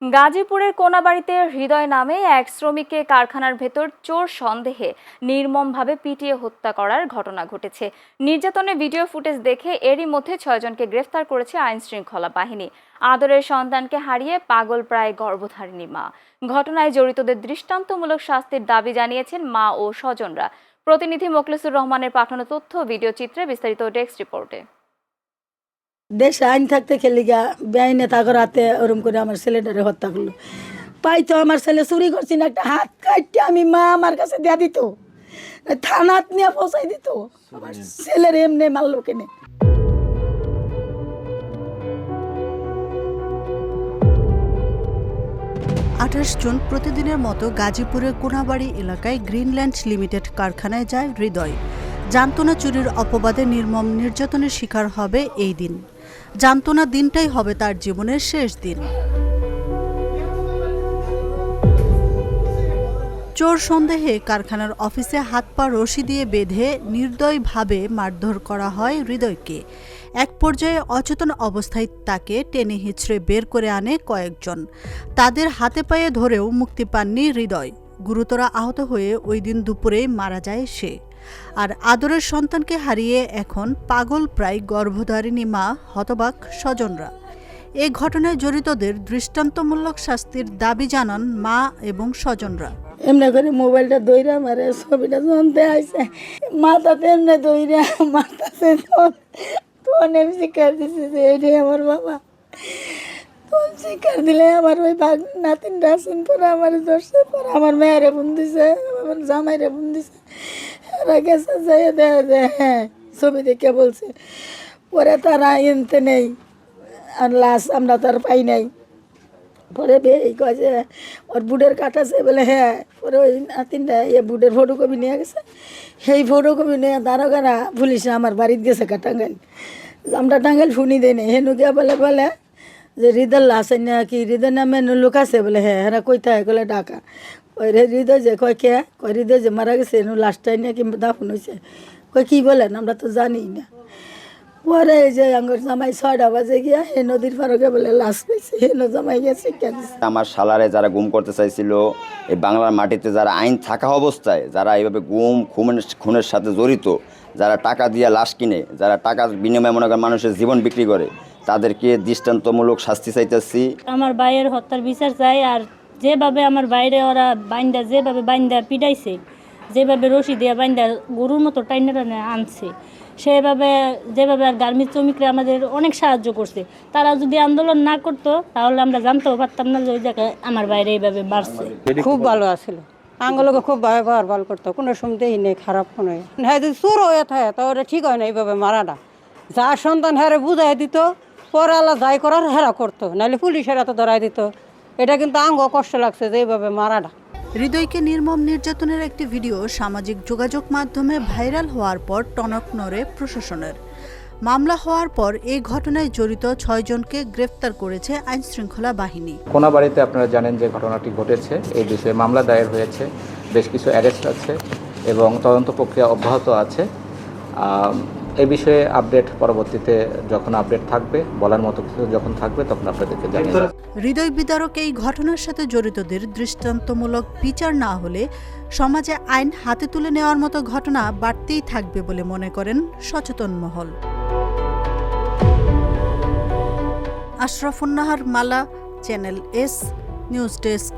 গাজীপুরের কোনাবাড়ীতে হৃদয় নামে এক শ্রমিককে কারখানার ভেতর চোর সন্দেহে নির্মমভাবে পিটিয়ে হত্যা করার ঘটনা ঘটেছে। নির্যাতনের ভিডিও ফুটেজ দেখে এরই মধ্যে ৬ জনকে গ্রেফতার করেছে আইনশৃঙ্খলা বাহিনী। আদরের সন্তানকে হারিয়ে পাগল প্রায় গর্ভধারিণী মা। ঘটনায় জড়িতদের দৃষ্টান্তমূলক শাস্তির দাবি জানিয়েছেন মা ও স্বজনরা। প্রতিনিধি মোখলেসুর রহমানের পাঠানো তথ্য ভিডিও চিত্রে বিস্তারিত ডেস্ক রিপোর্টে। দেশে আইন থাকতে খেলি গা বেআইনে তাগর হাতে ওরম করে আমার ছেলেটারে হত্যা করলো। পাইতো আমার ছেলে চুরি করছি না, একটা হাত কাটতে আমি মা আমার কাছে দেয়া দিত, থানাত নিয়ে পৌঁছাই দিত। আমার ছেলের এমনি মারলো কেনে। ২৮ জুন প্রতিদিনের মতো গাজীপুরের কোনাবাড়ী এলাকায় গ্রিনল্যান্ড লিমিটেড কারখানায় যায় হৃদয়। জানতো না চুরির অপবাদে নির্মম নির্যাতনের শিকার হবে এই দিন। জানতো না দিনটাই হবে তার জীবনের শেষ দিন। চোর সন্দেহে কারখানার অফিসে হাত পা রশি দিয়ে বেঁধে নির্দয়ভাবে মারধর করা হয় হৃদয়কে। এক পর্যায়ে অচেতন অবস্থায় তাকে টেনে হিঁচড়ে বের করে আনে কয়েকজন। তাদের হাতে পায়ে ধরেও মুক্তি পাননি হৃদয়। গুরুতর আহত হয়ে ওই দিন দুপুরে মারা যায় সে। আর আদরের সন্তানকে হারিয়ে এখন পাগল প্রায় গর্ভধারিণী মা, হতবাক স্বজনরা। এ ঘটনায় জড়িতদের দৃষ্টান্তমূলক শাস্তির দাবি জানান মা এবং স্বজনরা। এমনি করে মোবাইলটা দইরা মারে ছবিটা জানতে আইসে, মাথাতে এমনি দইরা মাথাতে তখন আমি শিকার দিছি যে এটাই আমার বাবা। তখন শিকার দিলে আমার ওই নাতিন রাসিন পরে আমার ধরছে, পরে আমার মেয়েরে ফোন দিছে, আমার জামাইরে ফোন দিছে। এরা গেছে যাই দেখা যায় হ্যাঁ ছবি দেখে বলছে। পরে তারা এনতে নেই, আর লাশ আমরা তার পাই নাই। পরে এই কয় যে ওর বুটের কাটাছে বলে হ্যাঁ। পরে ওই নাতিনটা বুটের ফটোকপি নিয়ে গেছে। সেই ফটোকপি নিয়ে দারোগারা পুলিশে আমার বাড়িতে গেছে টাঙ্গাইল। আমরা টাঙ্গাইল শুনি দেয় নি। হেনু গিয়া বলে যে হৃদয় লাশ না কি হৃদয় নামে লোক আছে বলে হ্যাঁ হ্যাঁ কইতে হয় বলে ডাকা। ওই হৃদয় যে কয় কে কয় হৃদয় যে মারা গেছে এনু লাশটাই নিয়ে কিংবা দাফন হয়েছে। কয় কী বলেন আমরা তো জানি না। পরে এই যে আঙ্গুর জামাই ৬টা বাজে গিয়া হে নদীর পাড়কে বলে লাশ পেয়েছে, হেন জামাই গিয়ে শিক্ষা দিচ্ছে। আমার শালারে যারা গুম করতে চাইছিল, এই বাংলার মাটিতে যারা আইন থাকা অবস্থায় যারা এইভাবে খুনের সাথে জড়িত, যারা টাকা দিয়ে লাশ কিনে, যারা টাকার বিনিময়ে মনে করেন মানুষের জীবন বিক্রি করে, তাদেরকে দৃষ্টান্তমূলক শাস্তি চাইতেছি। আমার ভাইয়ের হত্যার বিচার চাই। আর যেভাবে আমার বাইরে ওরা যেভাবে বাইন্দা পিটাইছে, যেভাবে রশি দিয়ে বাইন্দা গরুর মতো টাইনে টানে আনছে, যেভাবে আর গার্মেন্টস শ্রমিকরা আমাদের অনেক সাহায্য করছে। তারা যদি আন্দোলন না করতো তাহলে আমরা জানতেও পারতাম না যে ওই জায়গায় আমার বাইরে এইভাবে বাড়ছে। খুব ভালো আসছিল, আঙ্গুলকে খুব ব্যবহার ভালো করতো, কোনো শুনতেই নেই খারাপ কোনো। হ্যাঁ যদি চোর হয়ে থাকে তাহলে ঠিক হয় না এইভাবে মারাটা। যার সন্তান হ্যারে বুঝাই দিত, পরে আল্লাহ যাই করার হেরা করতো, নাহলে পুলিশেরা তো ধরাই দিত। এটা কিন্তু আঙ্গ কষ্ট লাগছে যে এইভাবে মারাটা। হৃদয়কে নির্মম নির্যাতনের একটি ভিডিও সামাজিক যোগাযোগ মাধ্যমে ভাইরাল হওয়ার পর টনক নড়ে প্রশাসনের। মামলা হওয়ার পর এই ঘটনায় জড়িত ৬ জনকে গ্রেফতার করেছে আইনশৃঙ্খলা বাহিনী। কোনাবাড়ীতে আপনারা জানেন যে ঘটনাটি ঘটেছে, এই বিষয়ে মামলা দায়ের হয়েছে, বেশ কিছু অ্যারেস্ট আছে এবং তদন্ত প্রক্রিয়া অব্যাহত আছে। এই বিষয়ে আপডেট পরবর্তীতে যখন আপডেট থাকবে, বলার মতো কিছু যখন থাকবে তখন আপনাদেরকে জানিয়ে দেব। হৃদয় বিদারক এই ঘটনার সাথে জড়িতদের দৃষ্টান্তমূলক বিচার না হলে সমাজে আইন হাতে তুলে নেওয়ার মতো ঘটনা বাড়তেই থাকবে বলে মনে করেন সচেতন মহল। আশরাফুন নাহার মালা, চ্যানেল এস, নিউজ ডেস্ক।